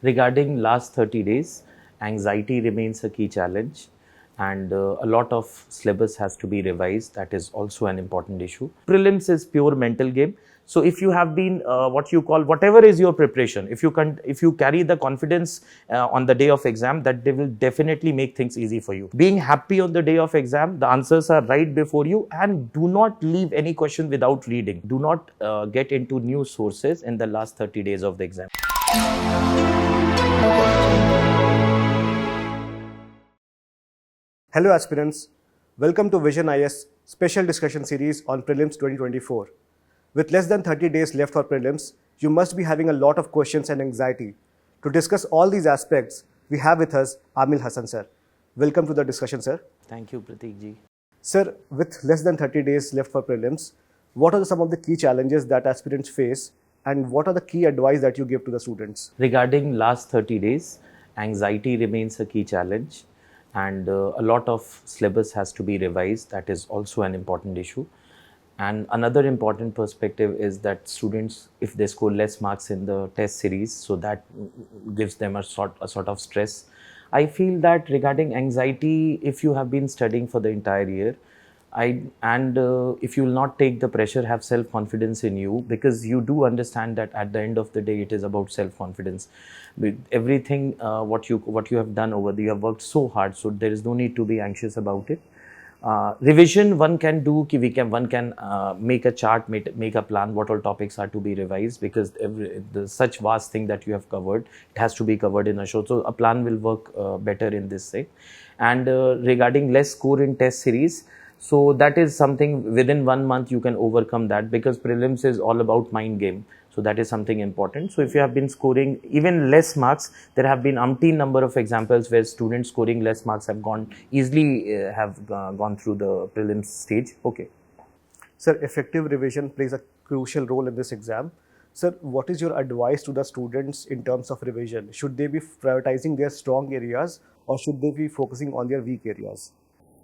Regarding last 30 days, anxiety remains a key challenge and a lot of syllabus has to be revised. That is also an important issue. Prelims is pure mental game. So if you have been what you call, whatever is your preparation, if you carry the confidence on the day of exam, that they will definitely make things easy for you. Being happy on the day of exam, the answers are right before you, and do not leave any question without reading. Do not get into new sources in the last 30 days of the exam. Hello aspirants, welcome to Vision IAS special discussion series on Prelims 2024. With less than 30 days left for Prelims, you must be having a lot of questions and anxiety. To discuss all these aspects, we have with us Amil Hassan sir. Welcome to the discussion sir. Thank you, Pratik ji. Sir, with less than 30 days left for Prelims, what are some of the key challenges that aspirants face and what are the key advice that you give to the students? Regarding last 30 days, anxiety remains a key challenge and a lot of syllabus has to be revised. That is also an important issue. And another important perspective is that students, if they score less marks in the test series, so that gives them a sort of stress. I feel that regarding anxiety, if you have been studying for the entire year, if you will not take the pressure, have self-confidence in you, because you do understand that at the end of the day it is about self-confidence. With everything what you have done over the, you have worked so hard, so there is no need to be anxious about it. Revision one can do, one can make a chart, make a plan what all topics are to be revised, because such vast thing that you have covered, it has to be covered in a show. So a plan will work better in this way. And regarding less score in test series, so that is something within 1 month you can overcome that, because prelims is all about mind game. So that is something important. So if you have been scoring even less marks, there have been umpteen number of examples where students scoring less marks have gone through the prelims stage. Okay. Sir, effective revision plays a crucial role in this exam. Sir, what is your advice to the students in terms of revision? Should they be prioritizing their strong areas or should they be focusing on their weak areas?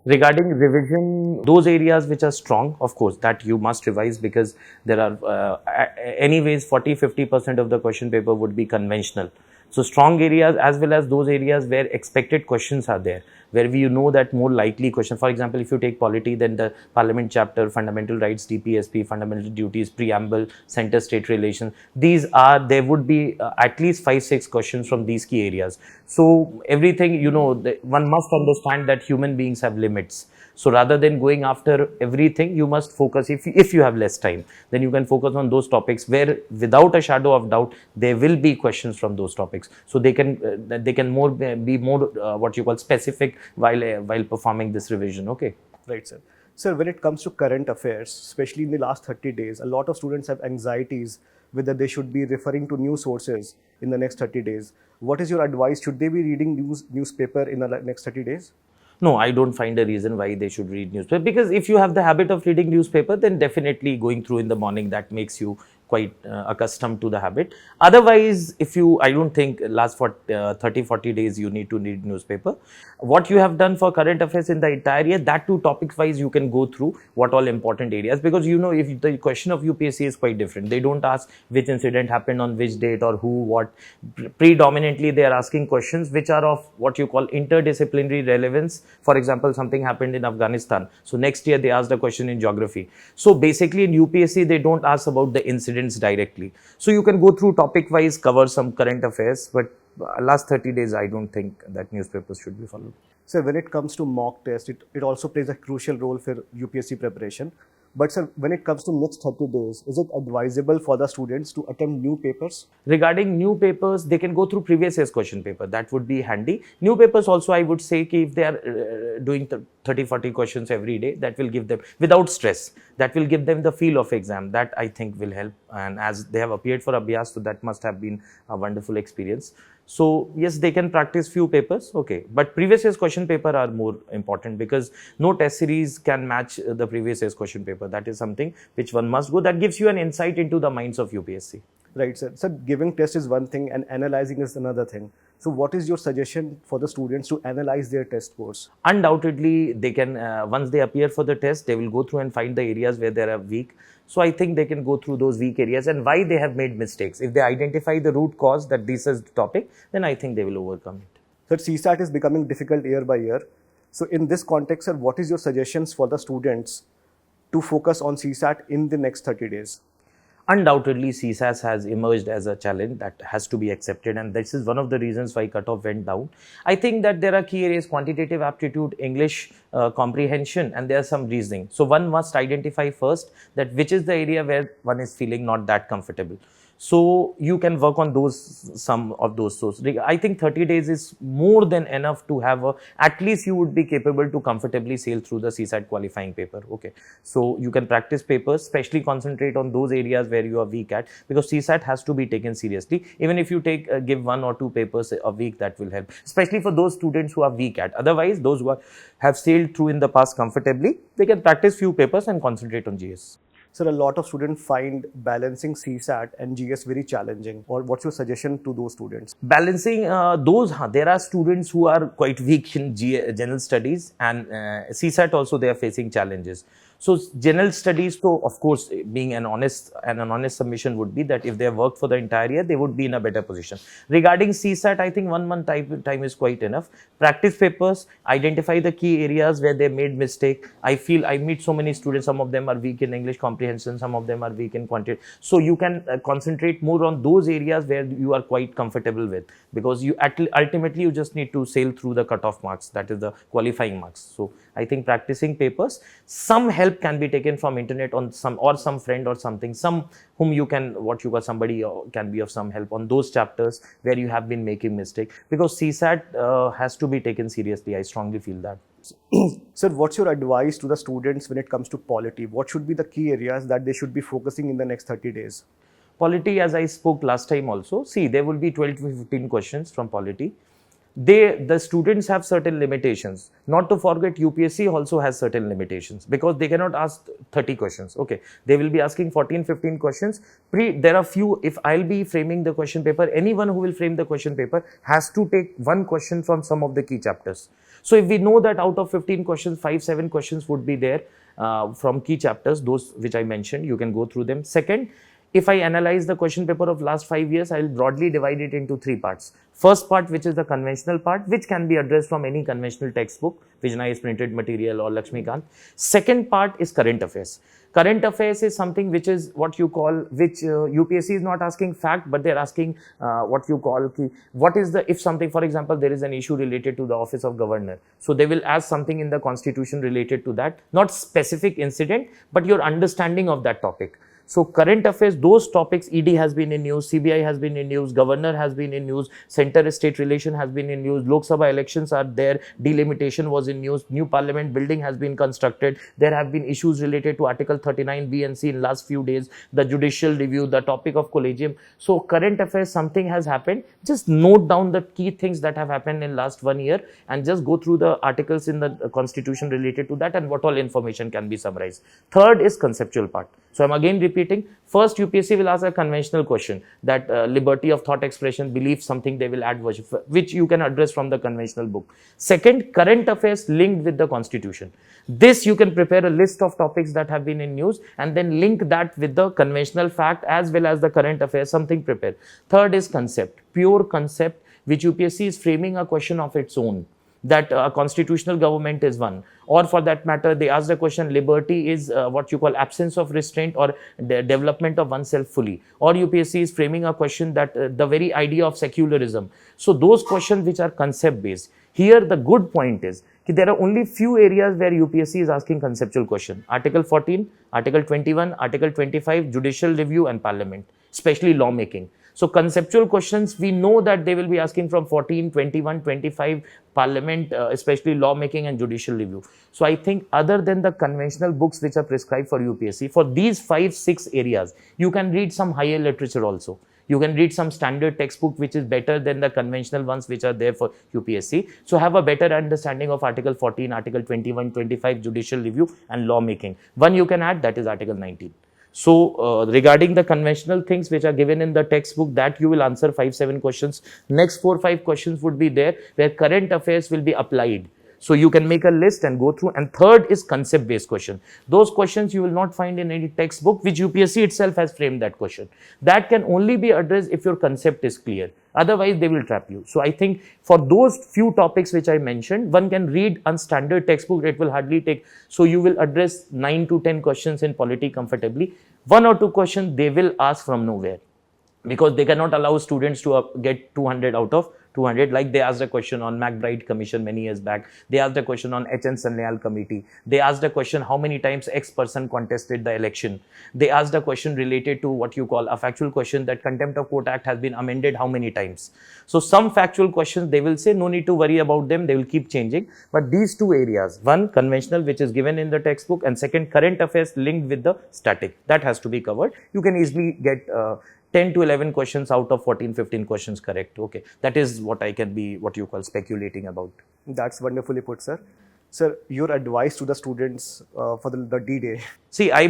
Regarding revision, those areas which are strong, of course, that you must revise, because there are anyways 40-50% of the question paper would be conventional. So strong areas as well as those areas where expected questions are there, where we know that more likely question. For example, if you take polity, then the parliament chapter, fundamental rights, DPSP, fundamental duties, preamble, center-state relations. There would be at least 5-6 questions from these key areas. So everything, one must understand that human beings have limits. So rather than going after everything, you must focus, if you have less time, then you can focus on those topics where without a shadow of doubt, there will be questions from those topics. So they can be more what you call specific while performing this revision. Okay. Right, sir. Sir, when it comes to current affairs, especially in the last 30 days, a lot of students have anxieties whether they should be referring to news sources in the next 30 days. What is your advice? Should they be reading newspaper in the next 30 days? No, I don't find a reason why they should read newspaper, because if you have the habit of reading newspaper, then definitely going through in the morning, that makes you quite accustomed to the habit. Otherwise, I don't think last for 30-40 days you need to read newspaper. What you have done for current affairs in the entire year, that too topic wise you can go through what all important areas, because if the question of UPSC is quite different. They don't ask which incident happened on which date or who, what. Predominantly they are asking questions which are of what you call interdisciplinary relevance. For example, something happened in Afghanistan. So next year they asked a question in geography. So basically in UPSC they don't ask about the incident directly. So you can go through topic wise, cover some current affairs, but last 30 days I don't think that newspapers should be followed. So when it comes to mock test, it also plays a crucial role for UPSC preparation. But sir, when it comes to next 30 days, is it advisable for the students to attempt new papers? Regarding new papers, they can go through previous year's question paper. That would be handy. New papers also, I would say, if they are doing 30-40 questions every day, that will give them, without stress, that will give them the feel of exam. That I think will help. And as they have appeared for Abhyas, so that must have been a wonderful experience. So yes, they can practice few papers, okay, but previous year's question paper are more important, because no test series can match the previous year's question paper. That is something which one must go. That gives you an insight into the minds of UPSC. Right, sir. So giving test is one thing and analyzing is another thing. So what is your suggestion for the students to analyze their test scores? Undoubtedly, they can, once they appear for the test, they will go through and find the areas where they are weak. So I think they can go through those weak areas and why they have made mistakes. If they identify the root cause that this is the topic, then I think they will overcome it. Sir, CSAT is becoming difficult year by year. So in this context, sir, what is your suggestions for the students to focus on CSAT in the next 30 days? Undoubtedly, CSAS has emerged as a challenge that has to be accepted, and this is one of the reasons why cutoff went down. I think that there are key areas: quantitative aptitude, English comprehension, and there are some reasoning. So one must identify first that which is the area where one is feeling not that comfortable. So you can work on those, some of those. So I think 30 days is more than enough to have at least you would be capable to comfortably sail through the CSAT qualifying paper. Okay. So you can practice papers, especially concentrate on those areas where you are weak at, because CSAT has to be taken seriously. Even if you give 1 or 2 papers a week, that will help, especially for those students who are weak at. Otherwise, those who have sailed through in the past comfortably, they can practice few papers and concentrate on GS. Sir, a lot of students find balancing CSAT and GS very challenging. Or what's your suggestion to those students? Balancing there are students who are quite weak in general studies, and CSAT also they are facing challenges. So general studies, so of course, being an honest submission would be that if they have worked for the entire year, they would be in a better position. Regarding CSAT, I think 1 month time is quite enough. Practice papers, identify the key areas where they made mistake. I feel I meet so many students, some of them are weak in English comprehension, some of them are weak in quantity. So you can concentrate more on those areas where you are quite comfortable with, because you ultimately you just need to sail through the cutoff marks, that is the qualifying marks. So I think practicing papers, some help can be taken from internet on some friend or something, some whom you can, somebody can be of some help on those chapters where you have been making mistake, because CSAT has to be taken seriously. I strongly feel that. Sir, what's your advice to the students when it comes to polity? What should be the key areas that they should be focusing in the next 30 days? Polity, as I spoke last time also, see, there will be 12 to 15 questions from polity. The students have certain limitations. Not to forget, UPSC also has certain limitations, because they cannot ask 30 questions. Okay, they will be asking 14, 15 questions. There are few, if I'll be framing the question paper, anyone who will frame the question paper has to take 1 question from some of the key chapters. So if we know that out of 15 questions, 5, 7 questions would be there from key chapters, those which I mentioned, you can go through them. Second, if I analyze the question paper of last 5 years, I will broadly divide it into 3 parts. First part, which is the conventional part, which can be addressed from any conventional textbook, Vision IAS printed material or Lakshmikant. Second part is current affairs. Current affairs is something which is what you call, which UPSC is not asking fact, but they are asking what you call, what is the, if something, for example, there is an issue related to the office of governor. So they will ask something in the constitution related to that, not specific incident, but your understanding of that topic. So current affairs, those topics, ED has been in news, CBI has been in news, governor has been in news, center-state relation has been in news, Lok Sabha elections are there, delimitation was in news, new parliament building has been constructed, there have been issues related to Article 39B and C in last few days, the judicial review, the topic of collegium. So current affairs, something has happened, just note down the key things that have happened in last 1 year and just go through the articles in the constitution related to that and what all information can be summarized. Third is conceptual part. So I'm again repeating, first UPSC will ask a conventional question that liberty of thought expression, belief, something they will add, which you can address from the conventional book. Second, current affairs linked with the constitution. This you can prepare a list of topics that have been in news and then link that with the conventional fact as well as the current affairs, something prepared. Third is concept, pure concept, which UPSC is framing a question of its own, that a constitutional government is one, or for that matter they ask the question, liberty is what you call absence of restraint or the development of oneself fully, or UPSC is framing a question that the very idea of secularism. So those questions which are concept based. Here the good point is there are only few areas where UPSC is asking conceptual question: Article 14, Article 21, Article 25, judicial review and parliament, especially lawmaking. So conceptual questions, we know that they will be asking from 14, 21, 25, parliament, especially lawmaking and judicial review. So I think other than the conventional books which are prescribed for UPSC, for these 5, 6 areas, you can read some higher literature also. You can read some standard textbook which is better than the conventional ones which are there for UPSC. So have a better understanding of Article 14, Article 21, 25, judicial review and lawmaking. One you can add, that is Article 19. So regarding the conventional things which are given in the textbook, that you will answer 5-7 questions. Next 4-5 questions would be there where current affairs will be applied. So you can make a list and go through. And third is concept based question. Those questions you will not find in any textbook, which UPSC itself has framed that question. That can only be addressed if your concept is clear. Otherwise, they will trap you. So I think for those few topics which I mentioned, one can read a standard textbook. It will hardly take. So you will address 9 to 10 questions in polity comfortably. 1 or 2 questions they will ask from nowhere, because they cannot allow students to get 200 out of 200. Like they asked a question on McBride Commission many years back. They asked a question on H.N. Sanyal Committee. They asked a question how many times X person contested the election. They asked a question related to what you call a factual question, that Contempt of Court Act has been amended how many times. So some factual questions they will say no need to worry about them, they will keep changing. But these two areas, one conventional which is given in the textbook, and second current affairs linked with the static, that has to be covered. You can easily get 10 to 11 questions out of 14-15 questions correct. Okay, that is what I can be what you call speculating about. That's wonderfully put, sir. Sir, your advice to the students for the D-Day. See, I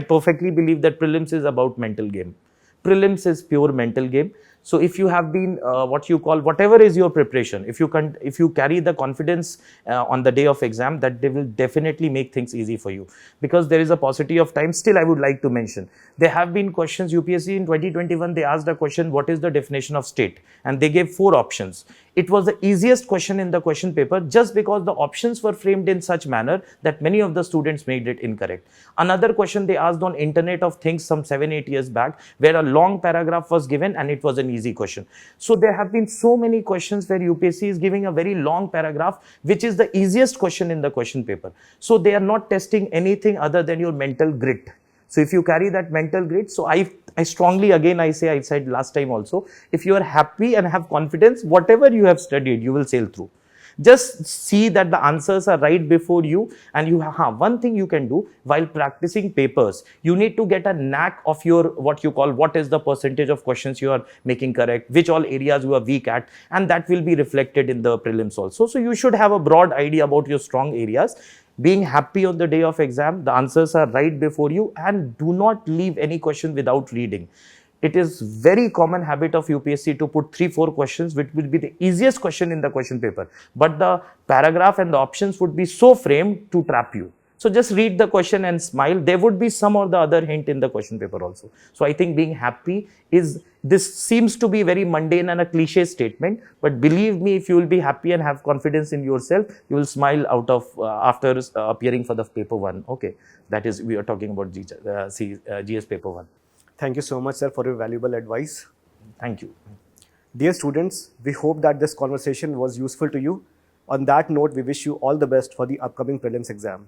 perfectly believe that prelims is about mental game. Prelims is pure mental game. So if you have been what you call, whatever is your preparation, if you carry the confidence on the day of exam, that they will definitely make things easy for you, because there is a paucity of time. Still, I would like to mention, there have been questions, UPSC in 2021, they asked a question, what is the definition of state? And they gave 4 options. It was the easiest question in the question paper, just because the options were framed in such manner that many of the students made it incorrect. Another question they asked on Internet of Things some 7-8 years back, where a long paragraph was given and it was an easy question. So there have been so many questions where UPSC is giving a very long paragraph, which is the easiest question in the question paper. So they are not testing anything other than your mental grit. So if you carry that mental grit, so I strongly, again I say, I said last time also, if you are happy and have confidence, whatever you have studied, you will sail through. Just see that the answers are right before you, and you have one thing you can do while practicing papers. You need to get a knack of your what you call, what is the percentage of questions you are making correct, which all areas you are weak at, and that will be reflected in the prelims also. So you should have a broad idea about your strong areas. Being happy on the day of exam, the answers are right before you, and do not leave any question without reading. It is very common habit of UPSC to put 3-4 questions, which will be the easiest question in the question paper. But the paragraph and the options would be so framed to trap you. So just read the question and smile. There would be some or the other hint in the question paper also. So I think being happy this seems to be very mundane and a cliche statement, but believe me, if you will be happy and have confidence in yourself, you will smile out of after appearing for the paper 1. Okay, that is, we are talking about GS paper 1. Thank you so much, sir, for your valuable advice. Thank you. Dear students, we hope that this conversation was useful to you. On that note, we wish you all the best for the upcoming prelims exam.